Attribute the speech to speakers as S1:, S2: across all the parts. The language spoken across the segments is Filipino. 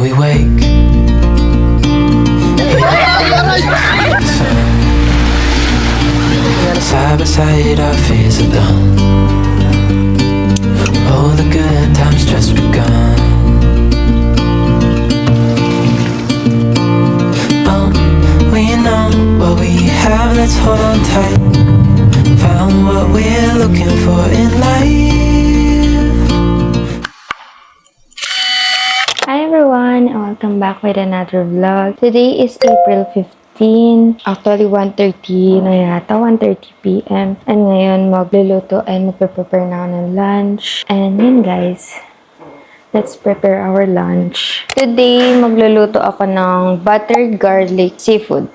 S1: we wake. Side by side our fears are done. Oh, the good times just begun. Oh, we know what we have, let's hold on tight. Found what we're looking for in life.
S2: Hi everyone, and welcome back with another vlog. Today is April 15. Actually, 1:30 na yata, 1:30 p.m. And ngayon, magluluto and magpe-prepare na ako ng lunch. And yun guys, let's prepare our lunch. Today, magluluto ako ng buttered garlic seafood.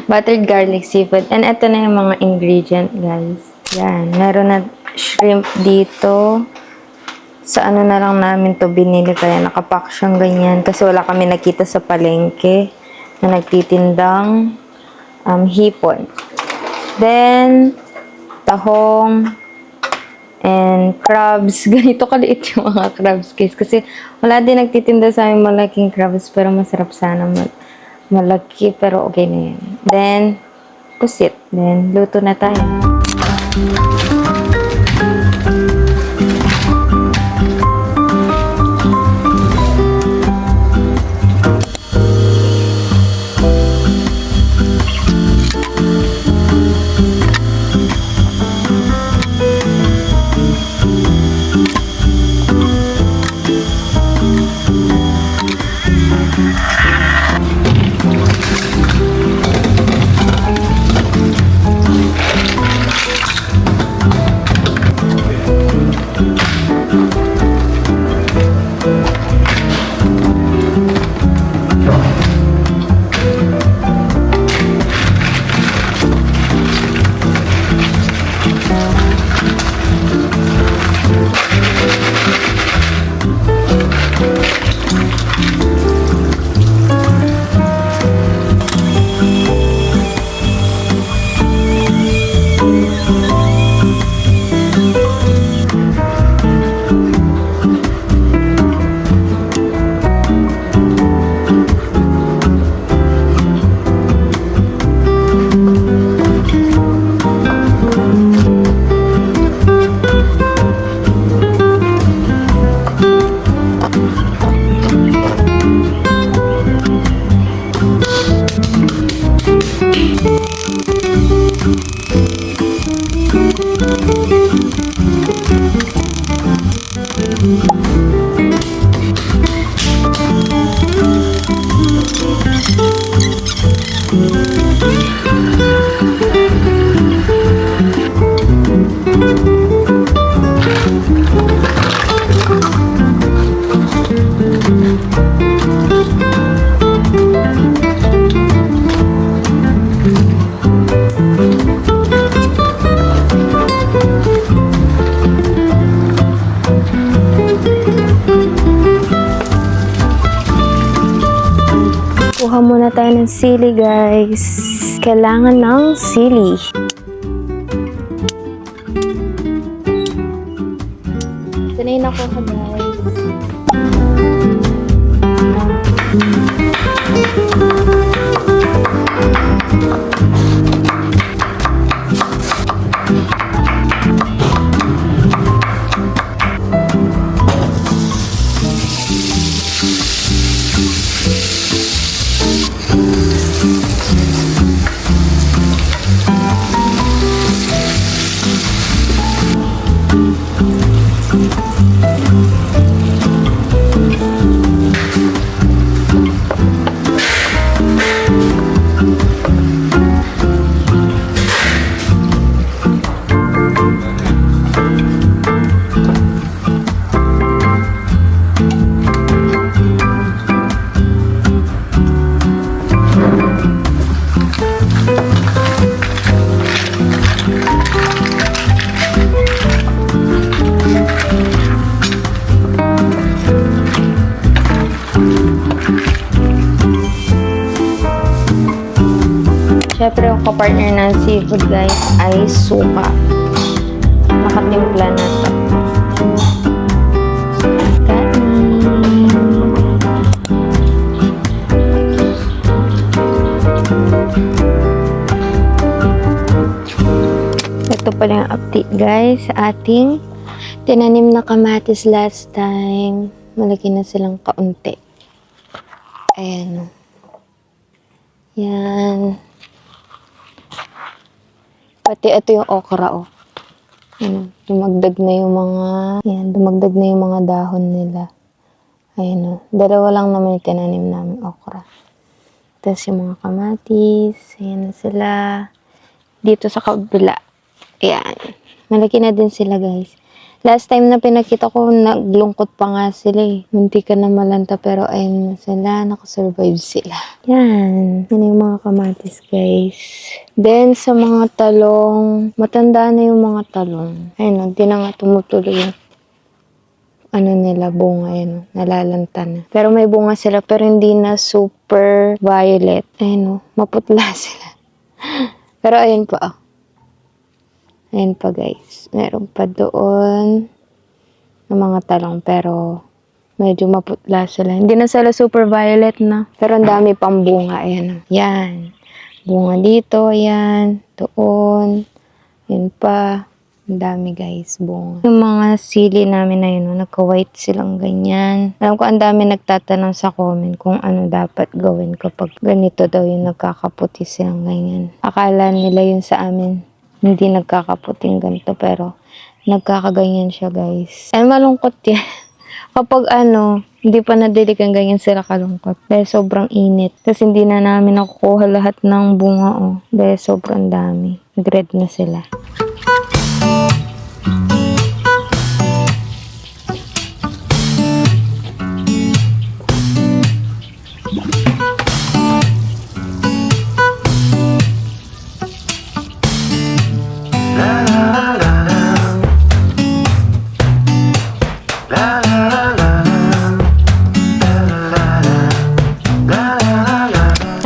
S2: Buttered garlic seafood. And ito na yung mga ingredient guys. Yan, meron na shrimp dito. Sa ano na lang namin to binili, kaya nakapack siyang ganyan kasi wala kami nakita sa palengke na nagtitindang hipon. Then tahong and crabs. Ganito kaliit yung mga crabs guys kasi wala din nagtitinda sa amin malaking crabs, pero masarap sana malaki, pero okay na yan. Then pusit. Then luto na tayo. Kuha muna tayo ng sili guys. Kailangan ng sili. Ito na yung nakuha guys. Siyempre, yung kapartner ng seafood guys ay suka. Nakatimpla na ito. Kain! pala yung update guys sa ating tinanim na kamatis last time. Malaki na silang kaunti. Ayan. Yan. Pati ito yung okra, oh. Ayan. Dumagdag na yung mga dahon nila. Ayan, oh. Dalawa lang naman yung tinanim namin okra. Tapos yung mga kamatis. Ayan na sila. Dito sa kabila. Ayan. Malaki na din sila, guys. Last time na pinakita ko, naglungkot pa nga sila eh. Munti ka na malanta pero ayun na sila. Nakasurvive sila. Yan. Yan yung mga kamatis, guys. Then, sa mga talong, matanda na yung mga talong. Ayun, hindi na nga tumutuloy yung nila, bunga, ayun, nalalanta na. Pero may bunga sila, pero hindi na super violet. Ayun, maputla sila. Pero ayun pa, Ayan pa guys. Meron pa doon ng mga talong pero medyo maputla sila. Hindi na sila super violet na. Pero ang dami pang bunga. Ayan. Yan. Bunga dito. Ayan. Doon. Ayan pa. Ang dami guys. Bunga. Yung mga sili namin na yun. Nagka-white silang ganyan. Alam ko ang dami nagtatanong sa comment kung ano dapat gawin kapag ganito daw yung nagkakaputi silang ganyan. Akala nila yun sa amin. Hindi nagkakaputing ganito pero nagkakaganyan siya guys. Ay malungkot yan. Kapag hindi pa nadiligan ganyan sila kalungkot. Dahil sobrang init. Kasi hindi na namin nakukuha lahat ng bunga Dahil sobrang dami. Nag-red na sila.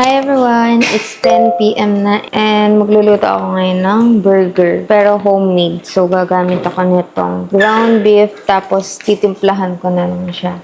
S2: Hi everyone! It's 10 p.m. na and magluluto ako ngayon ng burger pero homemade. So gagamit ako nitong ground beef tapos titimplahan ko na lang siya.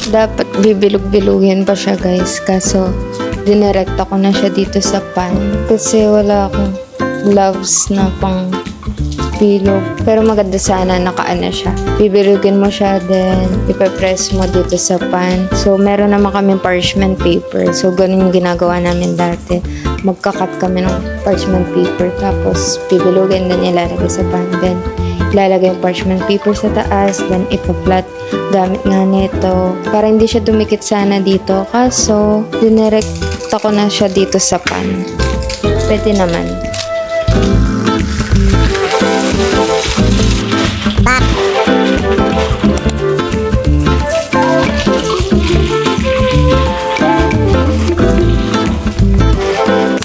S2: Dapat bibilog-bilugin pa siya guys. Kaso, dinirekta ko na siya dito sa pan. Kasi wala akong gloves na pang bilog. Pero maganda sana nakaana siya. Bibilugin mo siya then ipapress mo dito sa pan. So, meron naman kaming parchment paper. So, ganun yung ginagawa namin dati. Magkakat kami ng parchment paper. Tapos, bibilugin then ilalagay sa pan. Then, ilalagay yung parchment paper sa taas. Then, ipa-flat gamit nga nito para hindi siya dumikit sana dito kaso dinirekta ko na siya dito sa pan. Pwede naman.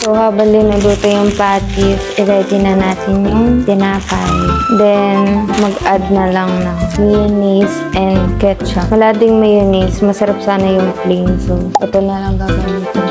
S2: So habang linuluto yung patties, i-ready na natin yung tinapay. Then, mag-add na lang ng mayonnaise and ketchup. Wala ding mayonnaise. Masarap sana yung plain. So, ito na lang gagamitin.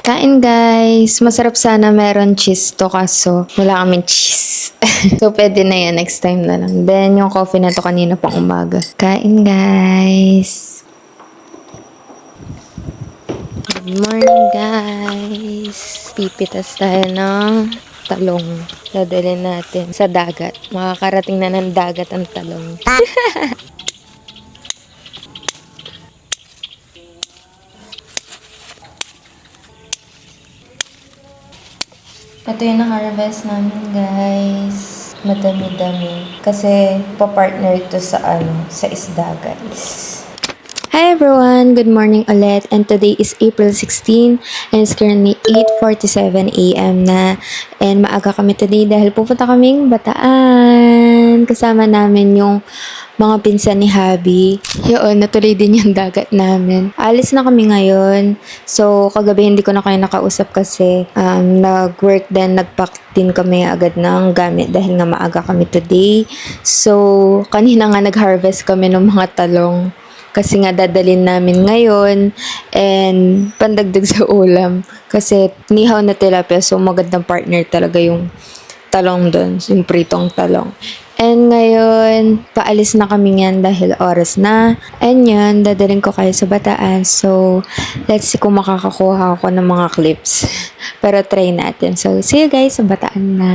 S2: Kain guys! Masarap sana meron cheese to kaso wala kaming cheese. So pwede na yan, next time na lang. Then yung coffee na to kanina pang umaga. Kain guys! Good morning guys! Pipitas tayo ng talong. Dadalhin natin sa dagat. Makakarating na ng dagat ang talong. Ito yung na-harvest namin, guys. Madami-dami. Kasi, pa-partner ito sa sa isda, guys. Hi everyone! Good morning ulit. And today is April 16 and it's currently 8:47 a.m. na. And maaga kami today dahil pupunta kaming Bataan. Kasama namin yung mga pinsan ni Habi. Yun, natuloy din yung dagat namin. Alis na kami ngayon. So, kagabi hindi ko na kayo nakausap kasi nag-work din, nag-pack din kami agad ng gamit dahil nga maaga kami today. So, kanina nga nag-harvest kami ng mga talong. Kasi nga dadalhin namin ngayon and pandagdag sa ulam. Kasi nihaw na tilapia so magandang partner talaga yung talong doon, yung pritong talong. And ngayon, paalis na kami yan dahil oras na. And yun, dadalhin ko kayo sa Bataan. So, let's see kung makakakuha ako ng mga clips. Pero try natin. So, see you guys sa Bataan na.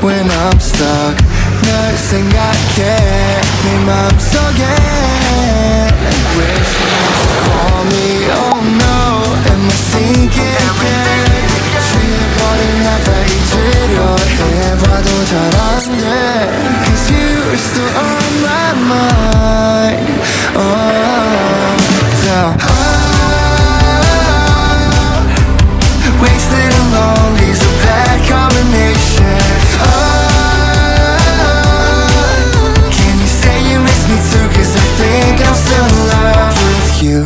S3: When I'm stuck 널 생각해 내 맘속에 Wish call me oh no am I sinking again 취해버린 나가 잊으려 해봐도 잘 안돼 Cause you're still on my mind Wasted and lonely's a bad combination Can you say you miss me too? Cause I think I'm still in love with you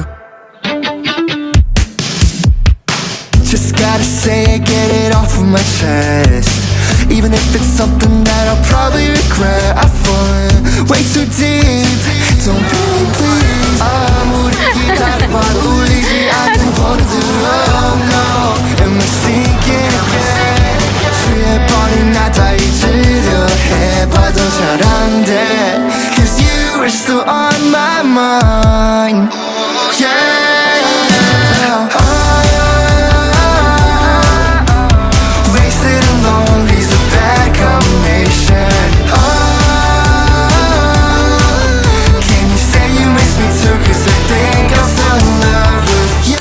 S3: Just gotta say it, get it off of my chest Even if it's something that I'll probably regret I've fallen way too deep Don't be please 아무리 기다려봐도 울리지 않는 버릇들어 No, am I sinking again 취해버린 나 다 잊으려 해봐도 잘 안돼 Cause you are still on my mind Yeah Wasted and lonely's a bad combination Can you say you miss me too? Cause I think I'm still in love with you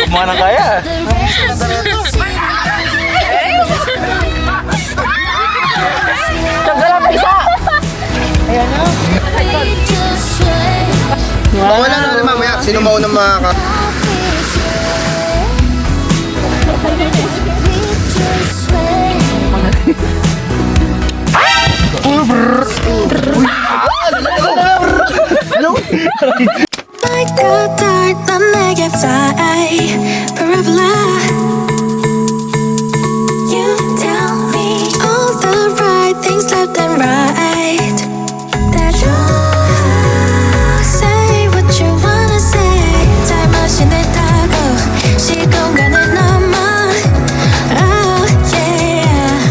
S4: Mana kaya?
S5: Wala na mamaya. Sino maunang makaka...
S1: Like a dart, 넌 내게 fly, parabola. You tell me all the right things left and right. That you say what you wanna say. Time machine을 타고 시공간을 넘어. Oh yeah.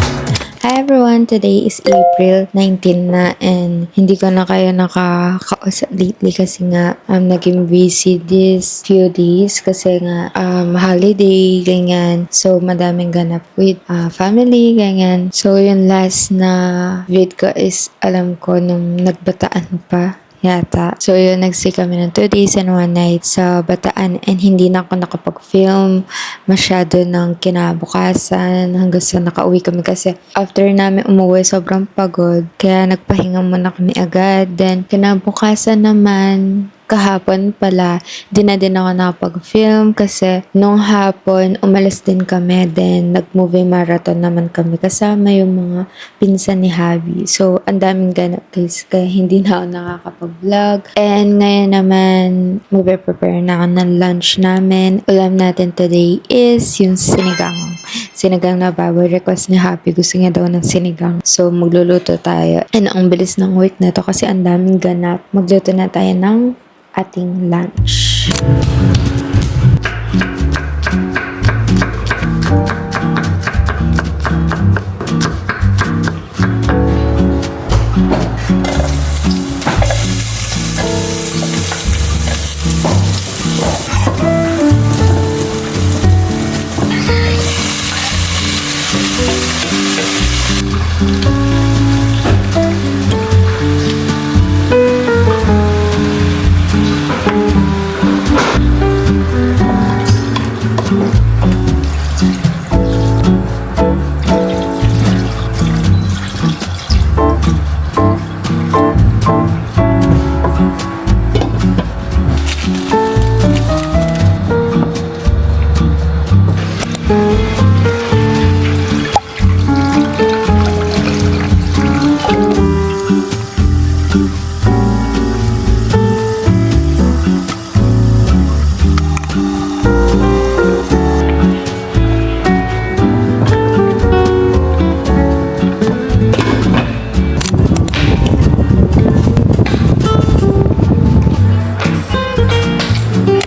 S2: Hi everyone, today is April 19 na and hindi ko na kayo nakakausap lately kasi nga naging busy this few days kasi nga holiday, ganyan. So, madaming ganap with family, ganyan. So, yung last na vid ko is alam ko nung nagbataan pa yata. So, yun, nagstay kami ng 2 days and 1 night sa Bataan and hindi na ako nakapag-film masyado ng kinabukasan hanggang sa nakauwi kami kasi after namin umuwi, sobrang pagod. Kaya nagpahinga muna kami agad. Then, kinabukasan naman, kahapon pala, di na din ako nakapag-film kasi nung hapon, umalis din kami. Then, nag-movie marathon naman kami kasama yung mga pinsan ni Javi. So, ang daming ganap guys, kaya hindi na ako nakakapag-vlog. And ngayon naman, mag-prepare na ako ng lunch namin. Ulam natin today is yung sinigang. Sinigang na baboy. Request ni Happy. Gusto niya daw ng sinigang. So, magluluto tayo. And ang bilis ng work na to kasi ang daming ganap. Magluto na tayo ng ating lunch.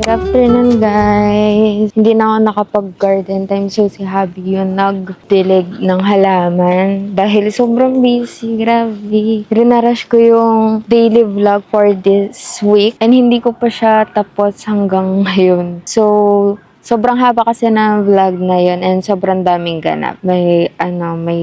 S2: Good afternoon guys! Hindi na ako nakapag-garden time so si Habi yun nagdilig ng halaman dahil sobrang busy, grabe. Rinarush ko yung daily vlog for this week and hindi ko pa siya tapos hanggang ngayon. So, sobrang haba kasi ng vlog na yun and sobrang daming ganap. May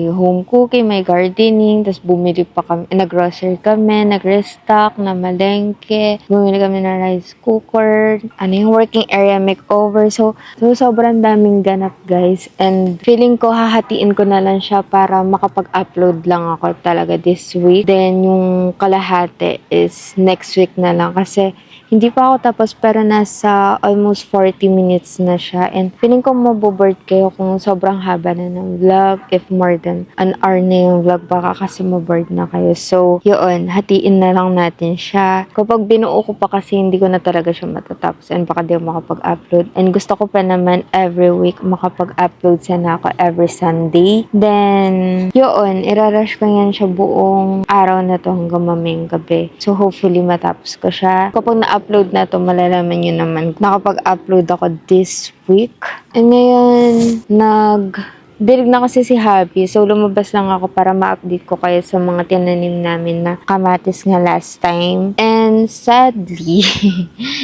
S2: home cooking, may gardening, tapos bumili pa kami, nag-grocery kami, nag-restock, na malengke, bumili kami ng rice cooker, yung working area makeover. So sobrang daming ganap guys. And feeling ko hahatiin ko na lang siya para makapag-upload lang ako talaga this week. Then yung kalahati is next week na lang kasi hindi pa ako tapos pero nasa almost 40 minutes na siya. And feeling ko maboboard kayo kung sobrang haba na ng vlog. If more than an hour na yung vlog, baka kasi maboard na kayo. So, yun, hatiin na lang natin siya. Kapag binuo ko pa kasi hindi ko na talaga siya matatapos and baka di ako makapag-upload. And gusto ko pa naman every week makapag-upload sana ako every Sunday. Then, yun, irarush ko yan siya buong araw na to hanggang mamayang gabi. So, hopefully matapos ko siya. Kapag na-upload na to, malalaman nyo naman nakapag-upload ako this week. And ngayon, dilig na kasi si Happy. So, lumabas lang ako para ma-update ko kayo sa mga tinanim namin na kamatis nga last time. And sadly,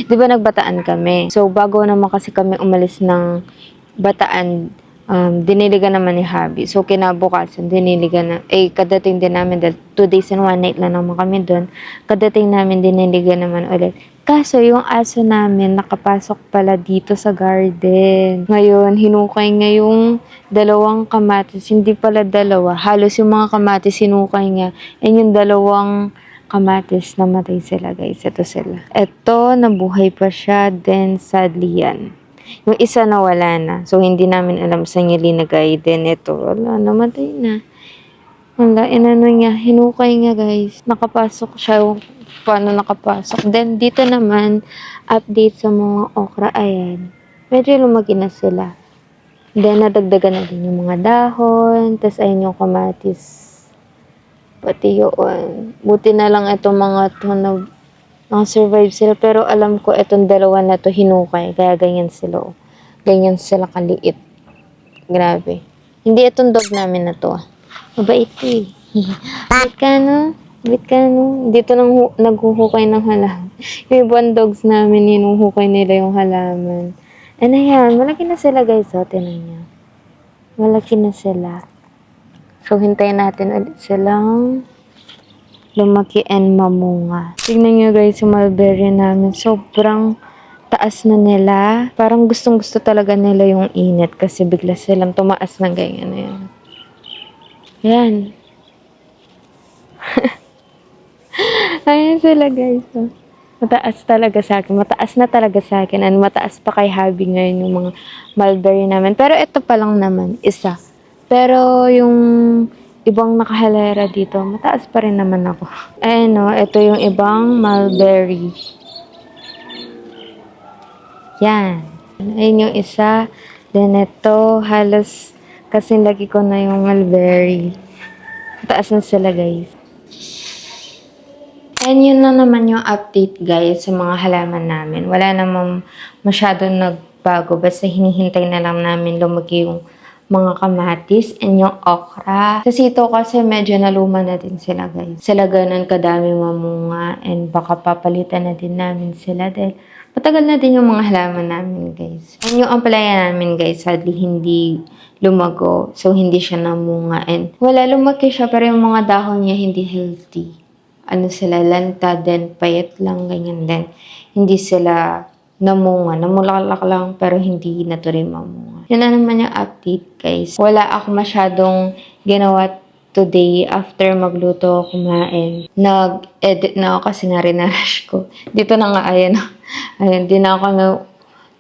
S2: di ba nagbataan kami? So, bago naman kasi kami umalis ng Bataan, diniligan naman ni Habi. So, kinabukasan, kadating din namin dahil 2 days and 1 night lang naman kami doon. Kadating namin, diniligan naman ulit. Kaso, yung aso namin, nakapasok pala dito sa garden. Ngayon, hinukay nga yung 2 kamatis. Hindi pala 2. Halos yung mga kamatis, hinukay nga. And yung 2 kamatis, namatay sila guys. Ito sila. Ito, nabuhay pa siya. Then, sadly yan. Yung isa nawala na. So, hindi namin alam saan niya linagay. Then, ito, wala, namatay na. Wala, inano niya, hinukay niya guys. Nakapasok siya. Paano nakapasok? Then, dito naman, update sa mga okra. Ayan. Medyo lumaki na sila. Then, nadagdagan na din yung mga dahon. Tapos, ayun yung kamatis. Pati yun. Buti na lang itong mga ito na survive sila. Pero alam ko itong dalawa na to hinukay. Kaya ganyan sila. Oh. Ganyan sila kaliit. Grabe. Hindi itong dog namin na to. Mabait ito eh. Bait ka no? Bait ka no? Dito naghuhukay ng halaman. Yung ibang dogs namin, hinuhukay nila yung halaman. And ayan, malaki na sila guys. O, tinan niyo. Malaki na sila. So, hintayin natin ulit silang lumaki and mamunga. Tignan nyo guys, yung mulberry namin. Sobrang taas na nila. Parang gustong-gusto talaga nila yung init kasi bigla silang tumaas na ganyan na yan. Yan. Ayan sila guys. Oh. Mataas talaga sa akin. Mataas na talaga sa akin. And mataas pa kay Habi ngayon yung mga mulberry namin. Pero ito pa lang naman, isa. Pero yung ibang nakahalera dito, mataas pa rin naman ako. Ayan o, ito yung ibang mulberry. Yan. Ayun yung isa. Then ito, halos kasi lagi ko na yung mulberry. Mataas na sila guys. And yun na naman yung update guys sa mga halaman namin. Wala namang masyadong nagbago. Basta hinihintay na lang namin lumaki yung mga kamatis and yung okra. Sa sito kasi medyo naluma na din sila guys. Sila ganun kadami mamunga and baka papalitan na din namin sila dahil matagal na din yung mga halaman namin guys. And yung ampalaya namin guys, sadly hindi lumago. So hindi siya namunga and wala lumaki siya pero yung mga dahon niya hindi healthy. Ano sila, lanta din, payat lang, ganyan din. Hindi sila namunga. Namulaklak lang pero hindi na to rin mamunga. Yan na naman yung update guys. Wala ako masyadong ginawa today after magluto, kumain. Nag-edit na ako kasi nga rin-rush ko. Dito na nga, ayan. Ayan, di na ako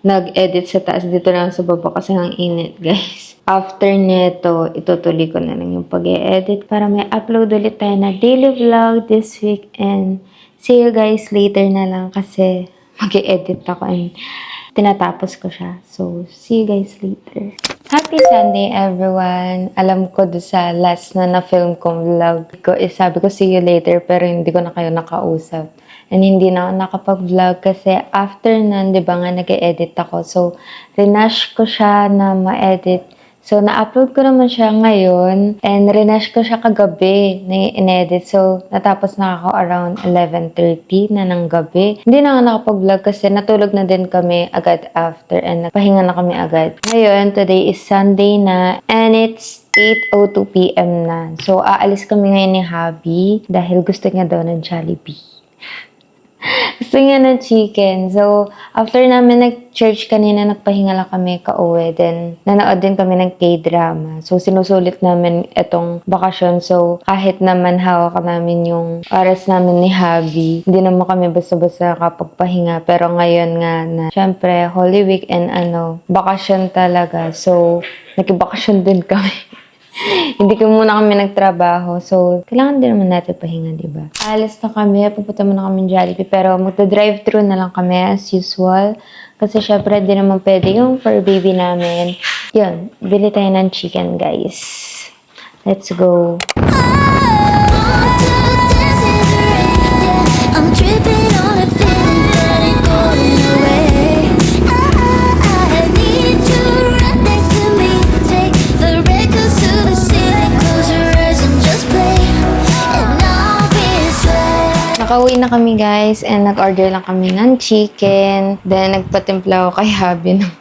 S2: nag-edit sa taas. Dito na sa baba kasi ang init guys. After neto, itutuloy ko na lang yung pag-e-edit para may upload ulit tayo na daily vlog this week. And see you guys later na lang kasi mag-e-edit ako and tinatapos ko siya. So, see you guys later. Happy Sunday, everyone! Alam ko doon sa last na na-film kong vlog ko, sabi ko see you later pero hindi ko na kayo nakausap. And hindi na ako nakapag-vlog kasi after nun, di ba nga nag-e-edit ako. So, rinash ko siya na ma-edit. So, na-upload ko naman siya ngayon and rinash ko siya kagabi na in-edit. So, natapos na ako around 11:30 na ng gabi. Hindi na ako nakapag-vlog kasi natulog na din kami agad after and nagpahinga na kami agad. Ngayon, today is Sunday na and it's 8:02 p.m. na. So, aalis kami ngayon ni Habi dahil gusto niya daw ng Jollibee. Gusto niya ng chicken. So, after namin nag-church kanina, nagpahinga lang kami kauwi. Then, nanood din kami ng K-drama. So, sinusulit namin itong bakasyon. So, kahit naman hawak namin yung oras namin ni Habi, hindi naman kami basta-basta kapagpahinga. Pero ngayon nga na, syempre, Holy Week and bakasyon talaga. So, nakibakasyon din kami. Hindi ko muna kami nagtrabaho. So, kailangan din naman natin pahinga, diba? Alis na kami. Pupunta muna kami ng Jollibee. Pero magta-drive-thru na lang kami as usual. Kasi syempre, di naman pwede yung fur baby namin. Yun. Bili tayo ng chicken, guys. Let's go.
S6: I'm tripping on a feeling that ain't going away. I need you right next to me. Take the records to the ceiling, close your eyes and just play. And I'll be sad.
S2: Nakauwi na kami, guys. And nag-order lang kami ng chicken. Then, nagpatimpla ako kay Habi ng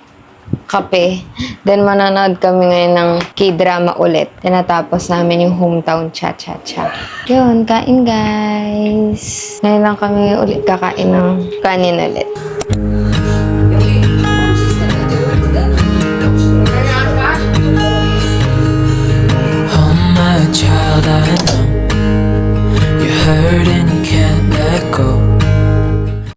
S2: kape. Then, manonood kami ngayon ng K-drama ulit. Tinatapos namin yung hometown cha-cha-cha. Yun, kain guys. Ngayon lang kami ulit kakain ng kanin ulit.
S1: Oh my child, I know you're hurting